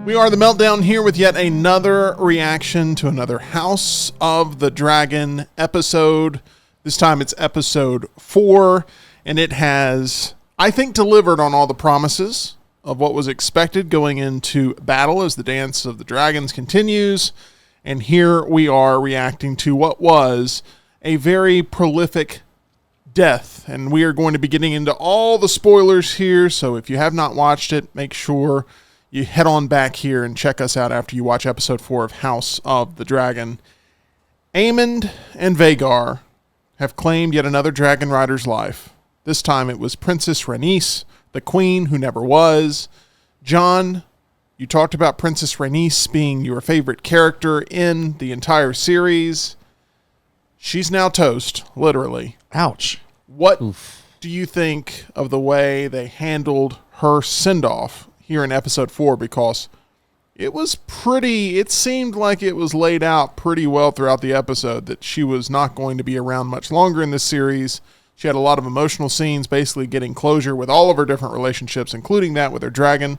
We are the Meltdown here with yet another reaction to another House of the Dragon episode. This time it's episode 4, and it has, I think, delivered on all the promises of what was expected going into battle as the Dance of the Dragons continues. And here we are reacting to what was a very prolific death. And we are going to be getting into all the spoilers here, so if you have not watched it, make sure you head on back here and check us out after you watch episode 4 of House of the Dragon. Aemond and Vhagar have claimed yet another dragon rider's life. This time it was Princess Rhaenys, the queen who never was. John, you talked about Princess Rhaenys being your favorite character in the entire series. She's now toast, literally. Ouch. What do you think of the way they handled her send-off here in episode 4, because it seemed like it was laid out pretty well throughout the episode that she was not going to be around much longer in this series. She had a lot of emotional scenes, basically getting closure with all of her different relationships, including that with her dragon.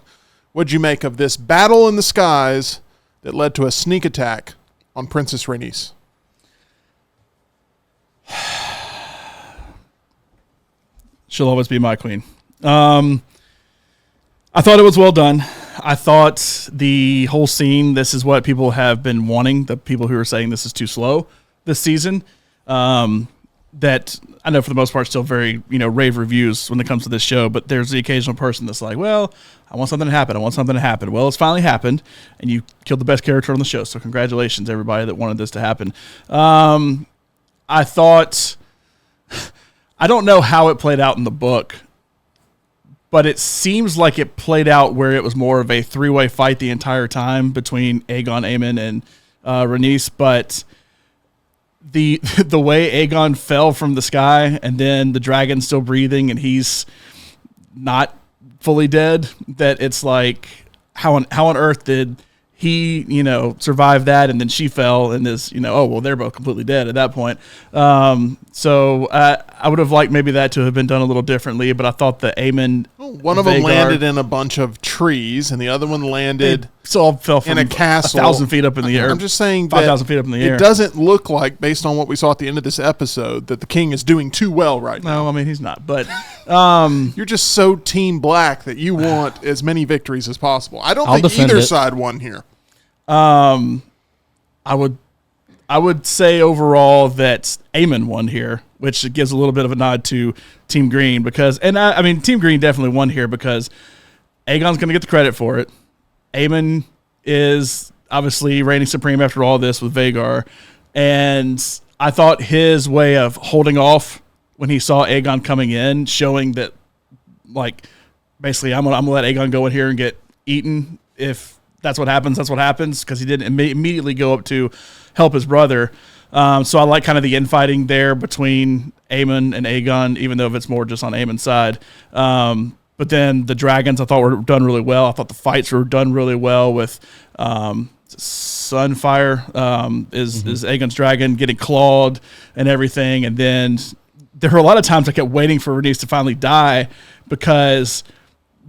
What'd you make of this battle in the skies that led to a sneak attack on Princess Rhaenys? She'll always be my queen. I thought it was well done. I thought the whole scene, this is what people have been wanting, the people who are saying this is too slow this season, that I know for the most part still very, rave reviews when it comes to this show, but there's the occasional person that's like, well, I want something to happen. I want something to happen. Well, it's finally happened, and you killed the best character on the show, so congratulations, everybody that wanted this to happen. I thought, I don't know how it played out in the book, but it seems like it played out where it was more of a three-way fight the entire time between Aegon, Aemond, and Rhaenys. But the way Aegon fell from the sky and then the dragon's still breathing and he's not fully dead, that it's like, how on earth did he, survive that, and then she fell and is, they're both completely dead at that point. So I would have liked maybe that to have been done a little differently, but I thought the Aemond, one of them landed in a bunch of trees, and the other one landed fell from in a castle 1,000 feet up in the air. I'm just saying 5,000 feet up in the air. It doesn't look like, based on what we saw at the end of this episode, that the king is doing too well right now. No, I mean, he's not. But you're just so team black that you want as many victories as possible. I don't think either side won here. I would say overall that Aemond won here, which gives a little bit of a nod to Team Green because, I mean, Team Green definitely won here because Aegon's going to get the credit for it. Aemond is obviously reigning supreme after all this with Vhagar, and I thought his way of holding off when he saw Aegon coming in, showing that, like, basically I'm gonna let Aegon go in here and get eaten. If that's what happens, that's what happens, because he didn't immediately go up to help his brother. So I like kind of the infighting there between Aemond and Aegon, even though if it's more just on Aemond's side. But then the dragons I thought were done really well. I thought the fights were done really well with Sunfire is Aegon's dragon getting clawed and everything. And then there were a lot of times I kept waiting for Rhaenys to finally die because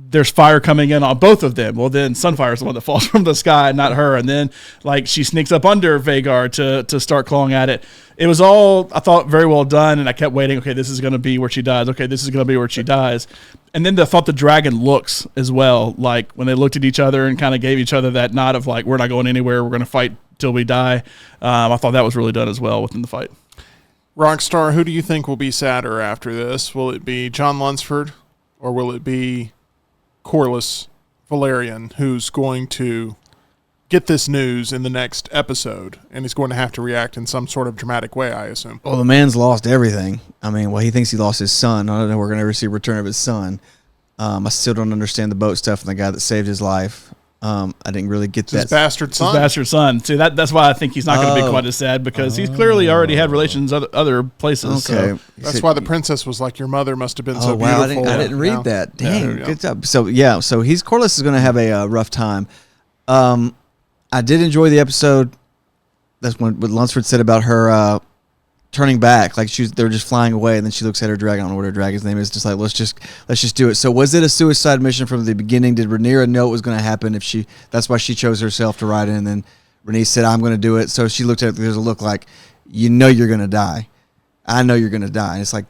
there's fire coming in on both of them. Well, then Sunfire is the one that falls from the sky, not her. And then, like, she sneaks up under Vhagar to start clawing at it. It was all, I thought, very well done, and I kept waiting. Okay, this is going to be where she dies. Okay, this is going to be where she dies. And then I thought the dragon looks as well, like when they looked at each other and kind of gave each other that nod of like, we're not going anywhere. We're going to fight till we die. I thought that was really done as well within the fight. Rockstar, who do you think will be sadder after this? Will it be John Lunsford, or will it be Corlys Velaryon, who's going to get this news in the next episode and is going to have to react in some sort of dramatic way, I assume? Well, the man's lost everything. I mean, he thinks he lost his son. I don't know if we're going to ever see a return of his son. I still don't understand the boat stuff and the guy that saved his life. I didn't really get that. His bastard son. His bastard son. See, that's why I think he's not going to be quite as sad, because he's clearly already had relations other places. Okay. So. That's why the princess was like, your mother must have been so beautiful. I didn't read that. Dang, good job. So, Corlys is going to have a rough time. I did enjoy the episode. That's what Lunsford said about her turning back, like they're just flying away, and then she looks at her dragon. I don't know what her dragon's name is. Just like let's just do it. So was it a suicide mission from the beginning? Did Rhaenyra know it was going to happen? That's why she chose herself to ride in, and then Rhaenys said, "I'm going to do it." So she looked at it. There's a look like, you know, you're going to die. I know you're going to die. And it's like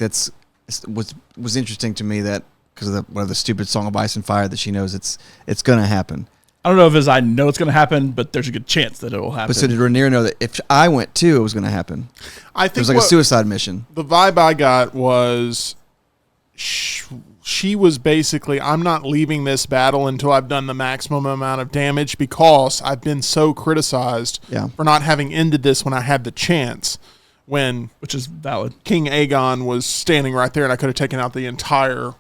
was interesting to me that because of one of the stupid Song of Ice and Fire that she knows it's going to happen. I don't know if I know it's going to happen, but there's a good chance that it will happen. But so did Rhaenyra know that if I went too, it was going to happen? I think it was like a suicide mission. The vibe I got was she was basically, I'm not leaving this battle until I've done the maximum amount of damage because I've been so criticized for not having ended this when I had the chance. Which is valid. King Aegon was standing right there, and I could have taken out the entire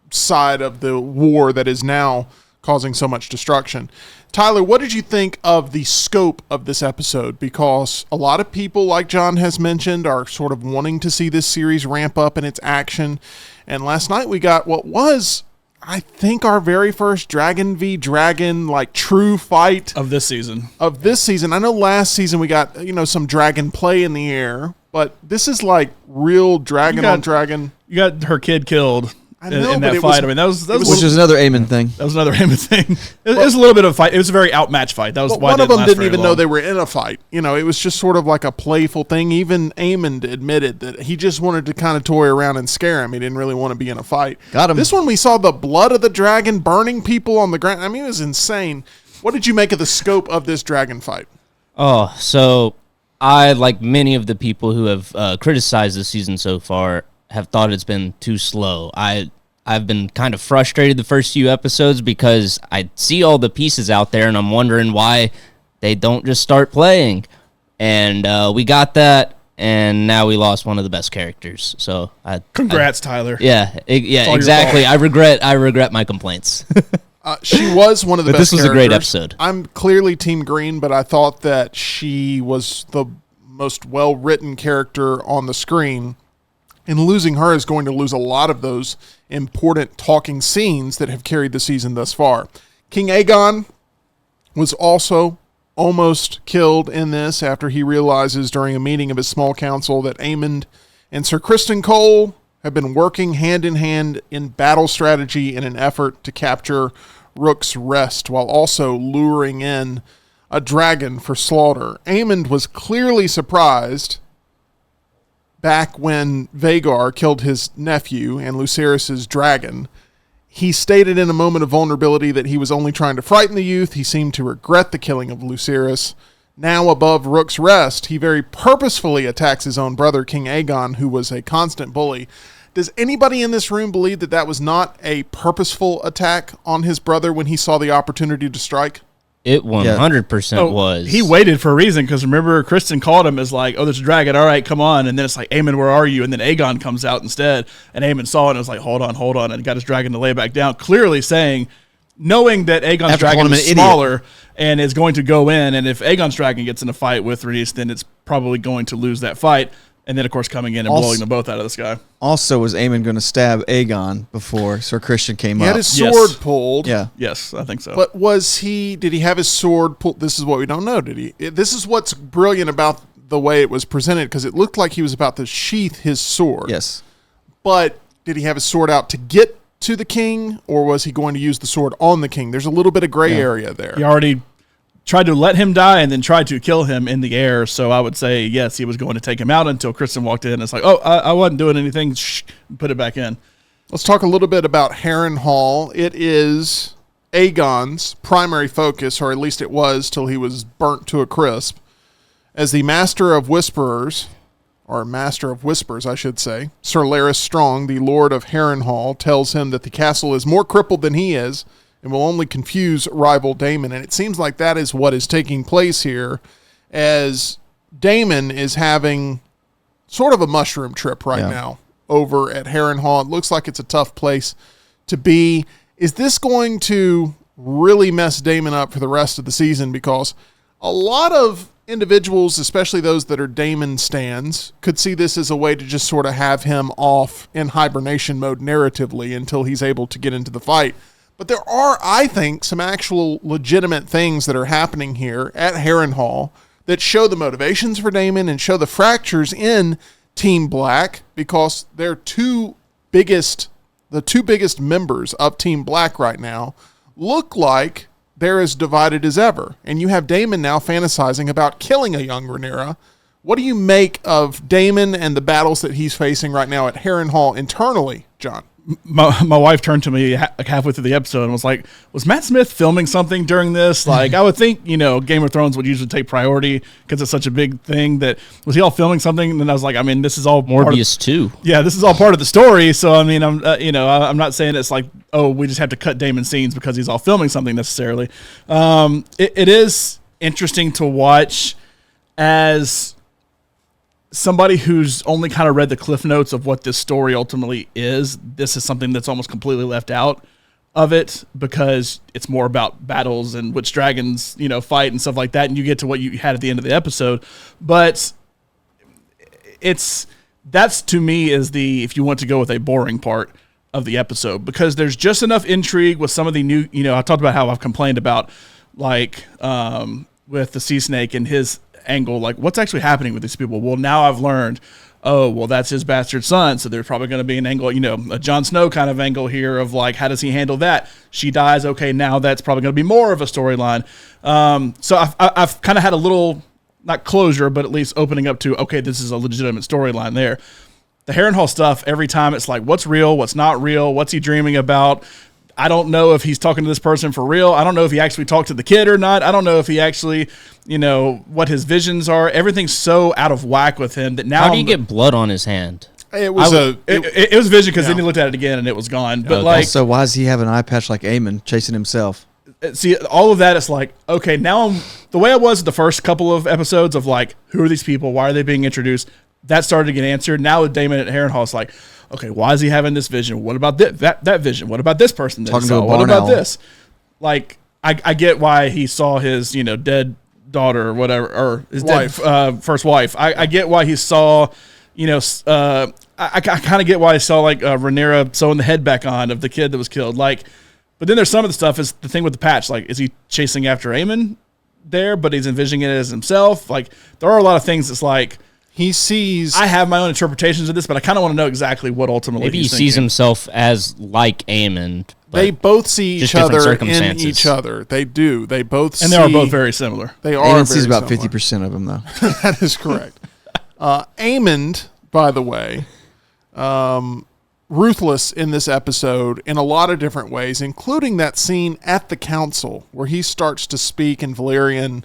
side of the war that is now causing so much destruction. Tyler, what did you think of the scope of this episode? Because a lot of people, like John has mentioned, are sort of wanting to see this series ramp up in its action. And last night we got what was, I think, our very first Dragon v. Dragon, like, true fight. Of this season. I know last season we got, some dragon play in the air, but this is like real dragon on dragon. You got her kid killed. In that fight. That was which was another Aemon thing. That was another Aemon thing. It was a little bit of a fight. It was a very outmatched fight. That was why one of them didn't even know they were in a fight. It was just sort of like a playful thing. Even Aemon admitted that he just wanted to kind of toy around and scare him. He didn't really want to be in a fight. Got him. This one, we saw the blood of the dragon burning people on the ground. I mean, it was insane. What did you make of the scope of this dragon fight? Oh, so I, like many of the people who have criticized this season so far, have thought it's been too slow. I've been kind of frustrated the first few episodes because I see all the pieces out there and I'm wondering why they don't just start playing. And we got that, and now we lost one of the best characters. So congrats, Tyler. Yeah, exactly. I regret my complaints. She was one of the best characters. This was a great episode. I'm clearly Team Green, but I thought that she was the most well-written character on the screen. And losing her is going to lose a lot of those important talking scenes that have carried the season thus far. King Aegon was also almost killed in this after he realizes during a meeting of his small council that Aemond and Sir Criston Cole have been working hand in hand in battle strategy in an effort to capture Rook's Rest while also luring in a dragon for slaughter. Aemond was clearly surprised back when Vhagar killed his nephew and Lucerys' dragon. He stated in a moment of vulnerability that he was only trying to frighten the youth. He seemed to regret the killing of Lucerys. Now above Rook's Rest, he very purposefully attacks his own brother, King Aegon, who was a constant bully. Does anybody in this room believe that that was not a purposeful attack on his brother when he saw the opportunity to strike? It 100% was. He waited for a reason, because remember, Kristen called him as like, oh, there's a dragon. All right, come on. And then it's like, Aemon, where are you? And then Aegon comes out instead. And Aemon saw it and was like, hold on. And got his dragon to lay back down, clearly saying, knowing that Aegon's dragon is smaller and is going to go in. And if Aegon's dragon gets in a fight with Rhaenys, then it's probably going to lose that fight. And then, of course, coming in and blowing them both out of the sky. Also, was Aemon going to stab Aegon before Sir Christian came up? He had his sword pulled. Yeah. Yes, I think so. But did he have his sword pulled? This is what we don't know, did he? This is what's brilliant about the way it was presented, because it looked like he was about to sheath his sword. Yes. But did he have his sword out to get to the king, or was he going to use the sword on the king? There's a little bit of gray area there. He already tried to let him die and then tried to kill him in the air. So I would say, yes, he was going to take him out until Kristen walked in. And it's like, oh, I wasn't doing anything. Shh, put it back in. Let's talk a little bit about Harrenhal. It is Aegon's primary focus, or at least it was till he was burnt to a crisp. As the Master of Whisperers, or Master of Whispers, I should say, Sir Larys Strong, the Lord of Harrenhal, tells him that the castle is more crippled than he is, and will only confuse rival Daemon. And it seems like that is what is taking place here, as Daemon is having sort of a mushroom trip right now over at Harrenhal. It looks like it's a tough place to be. Is this going to really mess Daemon up for the rest of the season? Because a lot of individuals, especially those that are Daemon stans, could see this as a way to just sort of have him off in hibernation mode narratively until he's able to get into the fight. But there are, I think, some actual legitimate things that are happening here at Harrenhal that show the motivations for Daemon and show the fractures in Team Black because the two biggest members of Team Black right now look like they're as divided as ever. And you have Daemon now fantasizing about killing a young Rhaenyra. What do you make of Daemon and the battles that he's facing right now at Harrenhal internally, John? My wife turned to me halfway through the episode and was like, was Matt Smith filming something during this? Like, I would think, Game of Thrones would usually take priority because it's such a big thing. That was he all filming something? And then I was like, I mean, this is all Morbius too. Yeah, this is all part of the story. So, I mean, I'm not saying it's like, oh, we just have to cut Daemon scenes because he's all filming something necessarily. It is interesting to watch as somebody who's only kind of read the cliff notes of what this story ultimately is. This is something that's almost completely left out of it because it's more about battles and which dragons, fight and stuff like that. And you get to what you had at the end of the episode. But that's to me is if you want to go with a boring part of the episode, because there's just enough intrigue with some of the new, I talked about how I've complained about with the sea snake and his angle, like what's actually happening with these people. Well, now I've learned, oh, well, that's his bastard son, so there's probably going to be an angle, a Jon Snow kind of angle here of like, how does he handle that? She dies, okay, now that's probably going to be more of a storyline. So I've kind of had a little, not closure, but at least opening up to, okay, this is a legitimate storyline there. The Harrenhal stuff, every time it's like, what's real, what's not real, what's he dreaming about? I don't know if he's talking to this person for real. I don't know if he actually talked to the kid or not. I don't know if he actually, what his visions are. Everything's so out of whack with him that now. How do you get blood on his hand? It was it was vision because then he looked at it again and it was gone. But also, why does he have an eye patch like Aemon chasing himself? See, all of that is like, okay, now the way I was the first couple of episodes of like, who are these people? Why are they being introduced? That started to get answered. Now with Daemon at Harrenhal, it's like, okay, why is he having this vision? What about that vision? What about this person? Talking to a what barn about owl. this? Like, I get why he saw his, dead daughter or whatever, or his Wife. dead first wife. I get why he saw, I kind of get why he saw like Rhaenyra sewing the head back on of the kid that was killed. Like, but then there's some of the stuff is the thing with the patch. Like, is he chasing after Aemon there, but he's envisioning it as himself? Like, there are a lot of things that's like, he sees. I have my own interpretations of this, but I kind of want to know exactly what ultimately Maybe he he's sees thinking. himself as like Aemon. They both see each just different other in circumstances. each other. They do. They both see. And they are both very similar. They are Aemon very sees about similar. 50% of them, though. That is correct. Aemond, by the way, ruthless in this episode in a lot of different ways, including that scene at the council where he starts to speak in Valyrian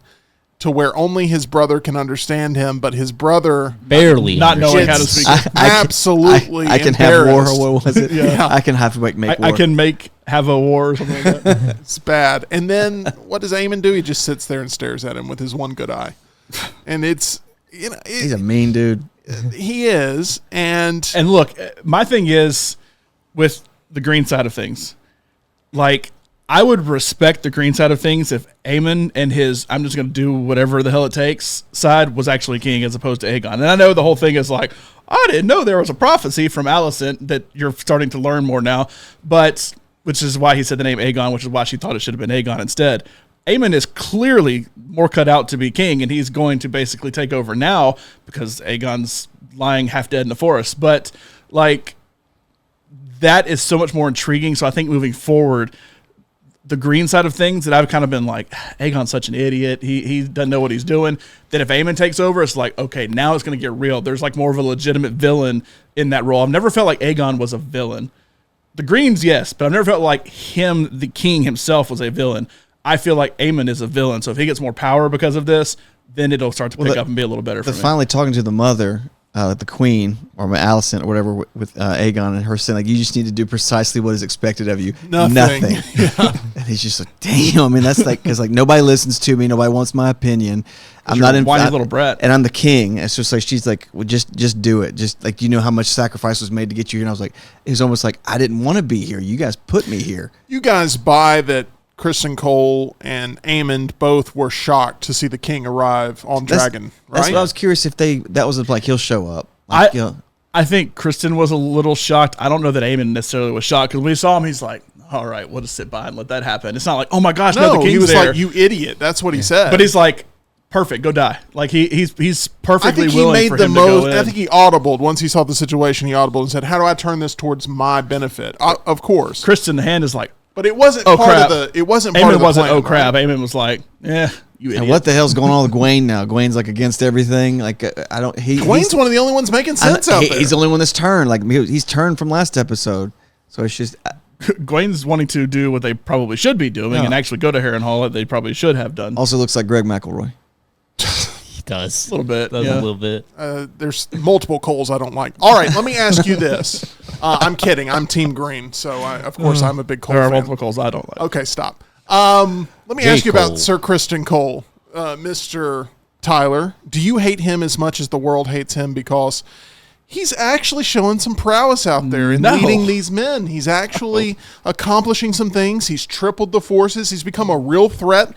to where only his brother can understand him, but his brother Barely. Not knowing how to gets speak. absolutely I can have war. embarrassed. What was it? Yeah. I can have to make war. I can have a war or something like that. It's bad. And then what does Aemon do? He just sits there and stares at him with his one good eye. And it's, He's a mean dude. he is. And And look, my thing is with the green side of things, like, I would respect the green side of things if Aemon and his I'm just going to do whatever the hell it takes side was actually king as opposed to Aegon. And I know the whole thing is like, I didn't know there was a prophecy from Alicent that you're starting to learn more now, but which is why he said the name Aegon, which is why she thought it should have been Aegon instead. Aemon is clearly more cut out to be king, and he's going to basically take over now because Aegon's lying half dead in the forest. But like, that is so much more intriguing. So I think moving forward, the green side of things that I've kind of been like, Aegon's such an idiot. He doesn't know what he's doing. That if Aemon takes over, it's like, okay, now it's going to get real. There's like more of a legitimate villain in that role. I've never felt like Aegon was a villain. The Greens, yes, but I've never felt like him, the king himself, was a villain. I feel like Aemon is a villain. So if he gets more power because of this, then it'll start to pick up and be a little better for me. Finally talking to the mother, the queen, or Alicent, or whatever, with Aegon, and her saying, like, you just need to do precisely what is expected of you. Nothing. And he's just like, damn. I mean, that's like, because like nobody listens to me, nobody wants my opinion. I'm You're not a in whiny little brat. and I'm the king. It's just like she's like, well, just do it. Just like, you know how much sacrifice was made to get you here. And I was like, it was almost like I didn't want to be here. You guys put me here. you guys buy that Kristen Cole and Aemond both were shocked to see the king arrive on Dragon, That's right? what I was curious if that was like he'll show up. Like, I think Kristen was a little shocked. I don't know that Aemon necessarily was shocked because when he saw him, he's like, all right, we'll just sit by and let that happen. It's not like, oh my gosh, no, the king's he was there. like, you idiot. That's what he said. But he's like, perfect, go die. Like he's I perfectly think he willing made for the him to go most. in. I think he audibled once he saw the situation. He audibled and said, "How do I turn this towards my benefit?" Of course, Kristen the Hand is like, but it wasn't oh part crap. of the. It wasn't part Eamon of the wasn't plan, oh crap. right? Eamon was like, yeah, you idiot. And what the hell's going on with Gwaine now? Gwaine's like against everything. Like I don't. Gwaine's one of the only ones making sense out there. He's the only one that's turned. Like he's turned from last episode. So it's just. Gwaine's wanting to do what they probably should be doing and actually go to Harrenhal that they probably should have done. Also looks like Greg McElroy. He does. A little bit. Does yeah. a little bit. There's multiple Coles I don't like. All right, let me ask you this. I'm kidding. I'm Team Green, so of course I'm a big Cole There are fan. multiple calls I don't like. Okay, stop. Let me J. ask you Cole. about Sir Kristen Cole, Mr. Tyler. Do you hate him as much as the world hates him? Because he's actually showing some prowess out there in No. leading these men. He's actually accomplishing some things. He's tripled the forces. He's become a real threat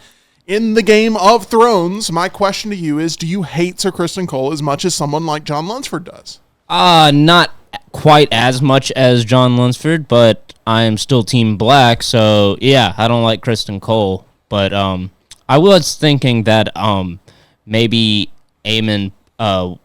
in the Game of Thrones. My question to you is, do you hate Sir Kristen Cole as much as someone like John Lunsford does? Not quite as much as John Lunsford, but I am still Team Black. So yeah, I don't like Kristen Cole, but I was thinking that maybe Eamon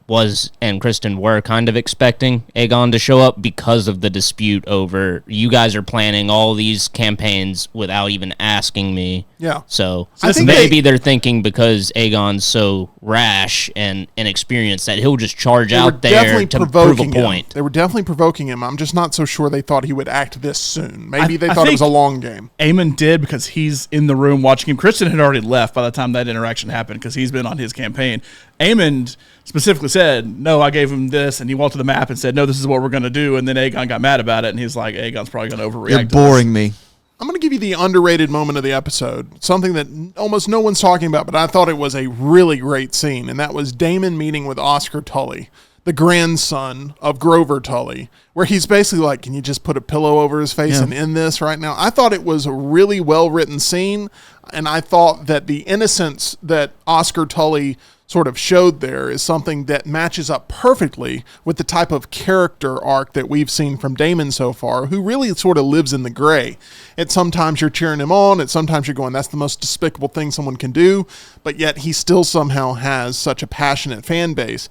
was and Kristen were kind of expecting Aegon to show up because of the dispute over you guys are planning all these campaigns without even asking me. Yeah. So I think maybe they're thinking because Aegon's so rash and inexperienced that he'll just charge They were out there definitely to prove a provoking him. point. They were definitely provoking him. I'm just not so sure they thought he would act this soon. Maybe they I thought it was think- a long game. Eamon did because he's in the room watching him. Kristen had already left by the time that interaction happened because he's been on his campaign. Eamon specifically said, no, I gave him this, and he walked to the map and said, no, this is what we're going to do, and then Aegon got mad about it, and he's like, Aegon's probably going to overreact You're to this. boring me. I'm going to give you the underrated moment of the episode, something that almost no one's talking about, but I thought it was a really great scene, and that was Daemon meeting with Oscar Tully, the grandson of Grover Tully, where he's basically like, can you just put a pillow over his face and end this right now? I thought it was a really well-written scene, and I thought that the innocence that Oscar Tully sort of showed there is something that matches up perfectly with the type of character arc that we've seen from Daemon so far, who really sort of lives in the gray. At sometimes you're cheering him on, at sometimes you're going, that's the most despicable thing someone can do, but yet he still somehow has such a passionate fan base.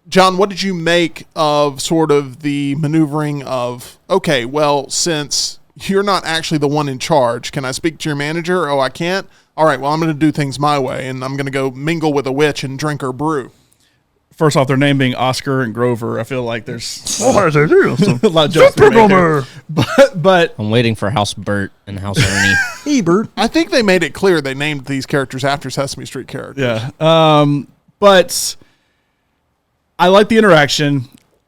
John, what did you make of sort of the maneuvering of, okay, well, since you're not actually the one in charge, can I speak to your manager? Oh, I can't? All right, well, I'm going to do things my way, and I'm going to go mingle with a witch and drink her brew. First off, their name being Oscar and Grover, I feel like there's a lot of jokes to make here. But I'm waiting for House Bert and House Ernie. Ebert. I think they made it clear they named these characters after Sesame Street characters. yeah, but I like the interaction.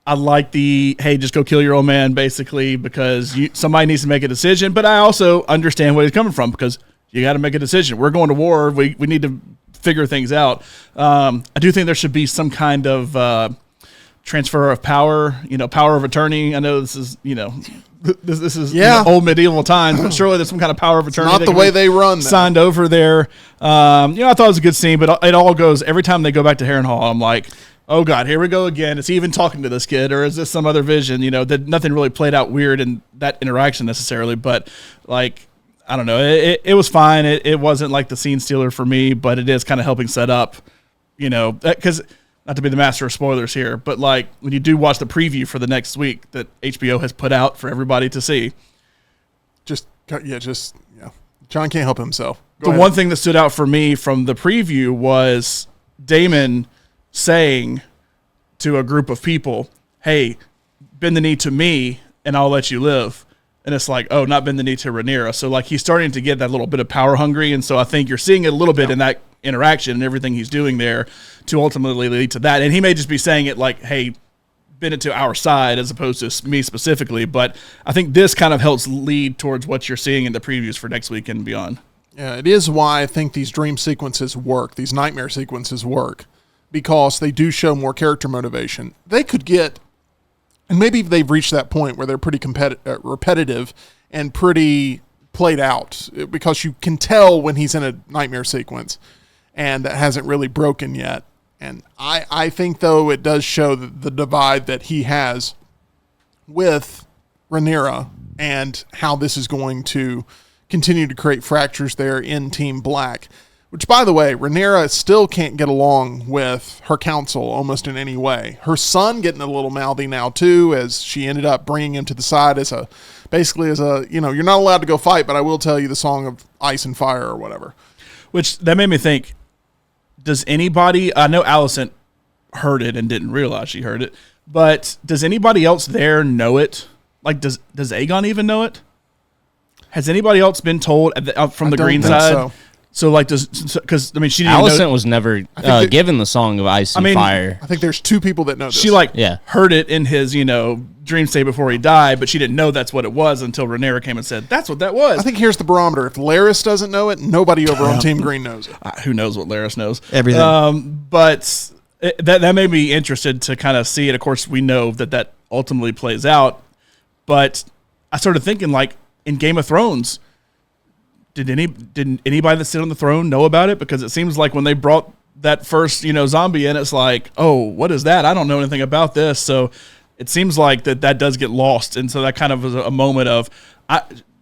I like the, hey, just go kill your old man, basically, because somebody needs to make a decision. But I also understand where he's coming from because you got to make a decision. We're going to war. We need to figure things out. I do think there should be some kind of transfer of power, power of attorney. I know this is, this is old medieval times, but surely there's some kind of power of attorney. Not the way they run that. Signed over there. I thought it was a good scene, but it all goes, every time they go back to Harrenhal, I'm like, oh God, here we go again. Is he even talking to this kid, or is this some other vision? That nothing really played out weird in that interaction necessarily, but like, I don't know. It was fine. It wasn't like the scene stealer for me, but it is kind of helping set up, because not to be the master of spoilers here, but like when you do watch the preview for the next week that HBO has put out for everybody to see. John can't help himself. The one thing that stood out for me from the preview was Daemon saying to a group of people, hey, bend the knee to me and I'll let you live. And it's like, oh, not bend the knee to Rhaenyra. So like he's starting to get that little bit of power hungry. And so I think you're seeing it a little bit in that interaction and everything he's doing there to ultimately lead to that. And he may just be saying it like, hey, bend it to our side as opposed to me specifically. But I think this kind of helps lead towards what you're seeing in the previews for next week and beyond. Yeah, it is why I think these dream sequences work, these nightmare sequences work, because they do show more character motivation. They could get, and maybe they've reached that point where they're pretty repetitive and pretty played out, because you can tell when he's in a nightmare sequence and that hasn't really broken yet. And I think, though, it does show the divide that he has with Rhaenyra and how this is going to continue to create fractures there in Team Black. Which, by the way, Rhaenyra still can't get along with her council almost in any way. Her son getting a little mouthy now, too, as she ended up bringing him to the side as a, you're not allowed to go fight, but I will tell you the Song of Ice and Fire or whatever. Which, that made me think, does anybody, I know Alicent heard it and didn't realize she heard it, but does anybody else there know it? Like, does Aegon even know it? Has anybody else been told from the green side? So like, because I mean, she didn't Alicent was never given the Song of Ice and Fire. I think there's two people that know this. She heard it in his dream state before he died, but she didn't know that's what it was until Rhaenyra came and said that's what that was. I think here's the barometer: if Larys doesn't know it, nobody over on Team Green knows it. Who knows what Larys knows? Everything. But that made me interested to kind of see it. Of course, we know that ultimately plays out, but I started thinking like in Game of Thrones. Did anybody that sit on the throne know about it? Because it seems like when they brought that first, zombie in, it's like, oh, what is that? I don't know anything about this. So it seems like that does get lost. And so that kind of was a moment of,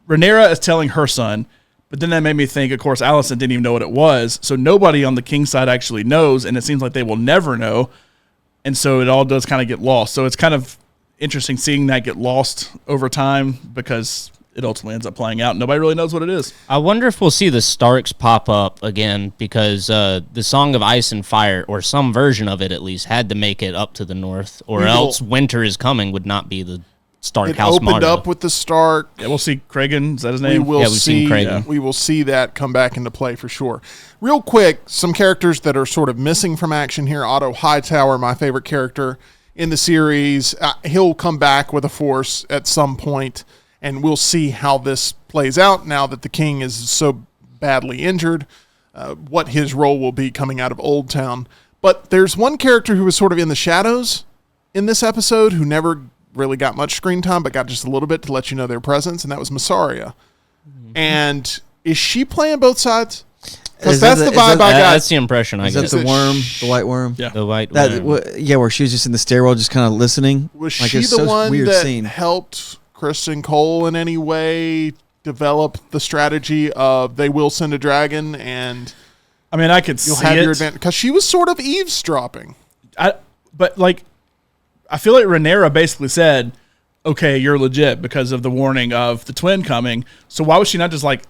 Rhaenyra is telling her son, but then that made me think, of course, Alicent didn't even know what it was. So nobody on the king's side actually knows. And it seems like they will never know. And so it all does kind of get lost. So it's kind of interesting seeing that get lost over time because it ultimately ends up playing out. Nobody really knows what it is. I wonder if we'll see the Starks pop up again because the Song of Ice and Fire, or some version of it at least, had to make it up to the north, or else Winter is Coming would not be the Stark House motto. It opened up with the Stark. Yeah, we'll see Kragan. Is that his name? We've seen Kragan. We will see that come back into play for sure. Real quick, some characters that are sort of missing from action here. Otto Hightower, my favorite character in the series. He'll come back with a force at some point. And we'll see how this plays out now that the king is so badly injured, what his role will be coming out of Old Town. But there's one character who was sort of in the shadows in this episode who never really got much screen time, but got just a little bit to let you know their presence, and that was Massaria. Mm-hmm. And is she playing both sides? Because that's the vibe I got. That's the impression I got. Is that the worm, the white worm? Yeah. The white worm. Where she was just in the stairwell just kind of listening. Was she the one that helped Kristen Cole in any way develop the strategy of they will send a dragon and I mean I could see have your advantage because she was sort of eavesdropping. But I feel like Rhaenyra basically said, okay, you're legit because of the warning of the twin coming. So why was she not just like,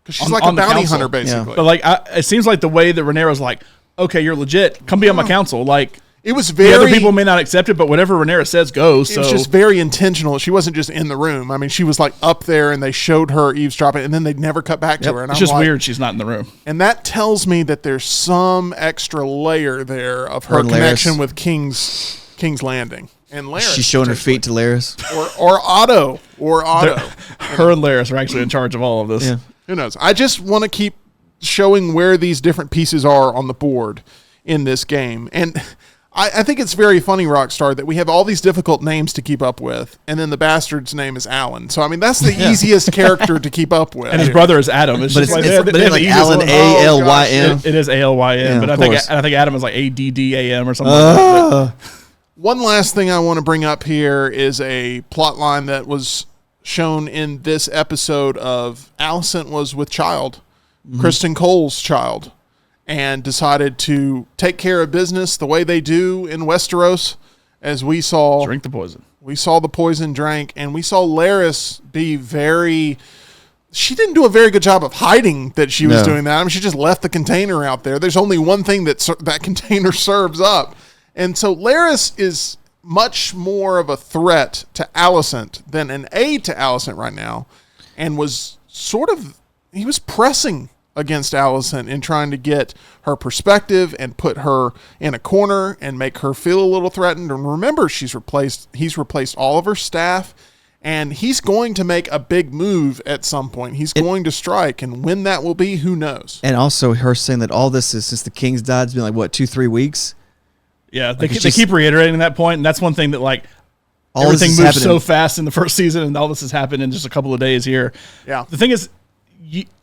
because she's like a bounty hunter basically. Yeah. But it seems like the way that Rhaenyra's like, okay, you're legit, come be on my council. Like it was very. The other people may not accept it, but whatever Rhaenyra says goes. It was just very intentional. She wasn't just in the room. I mean, she was like up there, and they showed her eavesdropping, and then they'd never cut back to her. And it's just weird she's not in the room. And that tells me that there's some extra layer there of her connection with King's Landing. And Larys. She's showing her feet to Larys. Or Otto. Her and Larys are actually in charge of all of this. Yeah. Who knows? I just want to keep showing where these different pieces are on the board in this game. And I think it's very funny, Rockstar, that we have all these difficult names to keep up with, and then the bastard's name is Alan. So, I mean, that's the easiest character to keep up with. And his brother is Adam. It's just like Alan, A-L-Y-N. It is A-L-Y-N, but I think Adam is like A-D-D-A-M or something like that. One last thing I want to bring up here is a plot line that was shown in this episode of Alicent was with child, Kristen Cole's child, and decided to take care of business the way they do in Westeros, as we saw. Drink the poison. We saw the poison drank, and we saw Larys be very... She didn't do a very good job of hiding that she was doing that. I mean, she just left the container out there. There's only one thing that container serves up. And so Larys is much more of a threat to Alicent than an aid to Alicent right now, and was he was pressing against Alicent in trying to get her perspective and put her in a corner and make her feel a little threatened. And remember, he's replaced all of her staff, and he's going to make a big move at some point. He's going to strike, and when that will be, who knows? And also her saying that all this is since the king's died, it's been like, what, 2-3 weeks? Yeah, they keep reiterating that point, and that's one thing that, like, everything moves so fast in the first season, and all this has happened in just a couple of days here. Yeah. The thing is,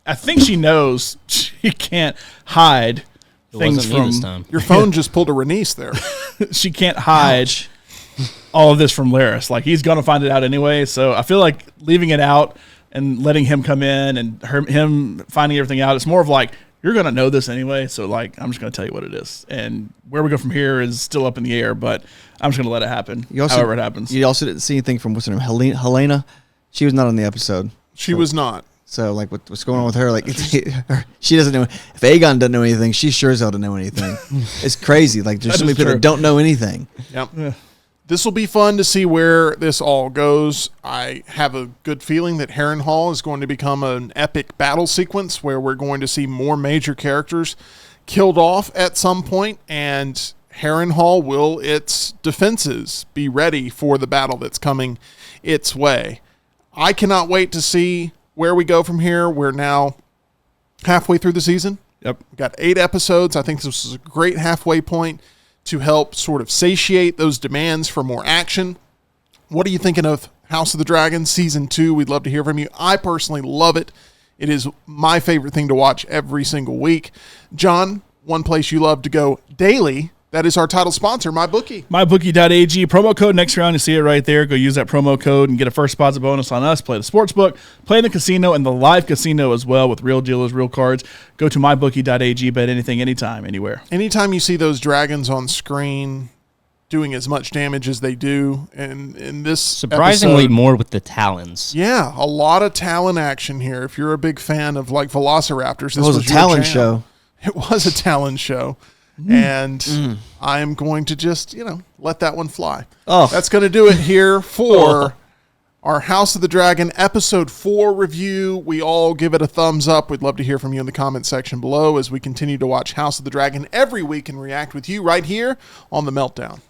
I think she knows she can't hide things from... Your phone just pulled a Rhaenys there. She can't hide all of this from Larys. Like, he's going to find it out anyway, so I feel like leaving it out and letting him come in and him finding everything out, it's more of like, you're going to know this anyway. So, like, I'm just going to tell you what it is. And where we go from here is still up in the air, but I'm just going to let it happen, however it happens. You also didn't see anything from, what's her name, Helena? She was not on the episode. She was not. So, like, what's going on with her? Like, she doesn't know. If Aegon doesn't know anything, she sure as hell doesn't know anything. It's crazy. Like, there's so many people that don't know anything. Yep. Yeah. This will be fun to see where this all goes. I have a good feeling that Harrenhal is going to become an epic battle sequence where we're going to see more major characters killed off at some point, and Harrenhal will its defenses be ready for the battle that's coming its way. I cannot wait to see where we go from here. We're now halfway through the season. Yep. We've got 8 episodes. I think this is a great halfway point to help sort of satiate those demands for more action. What are you thinking of House of the Dragon Season 2? We'd love to hear from you. I personally love it. It is my favorite thing to watch every single week. John, one place you love to go daily, that is our title sponsor, MyBookie. MyBookie.ag, promo code next round. You see it right there. Go use that promo code and get a first deposit bonus on us. Play the sportsbook, play the casino, and the live casino as well with real dealers, real cards. Go to MyBookie.ag, bet anything, anytime, anywhere. Anytime you see those dragons on screen doing as much damage as they do, and in this surprisingly episode, more with the talons. Yeah, a lot of talon action here. If you're a big fan of like Velociraptors, this was a your talon jam. show. It was a talon show. And I am going to just, let that one fly. Oh. That's going to do it here for our House of the Dragon Episode 4 review. We all give it a thumbs up. We'd love to hear from you in the comment section below as we continue to watch House of the Dragon every week and react with you right here on The Meltdown.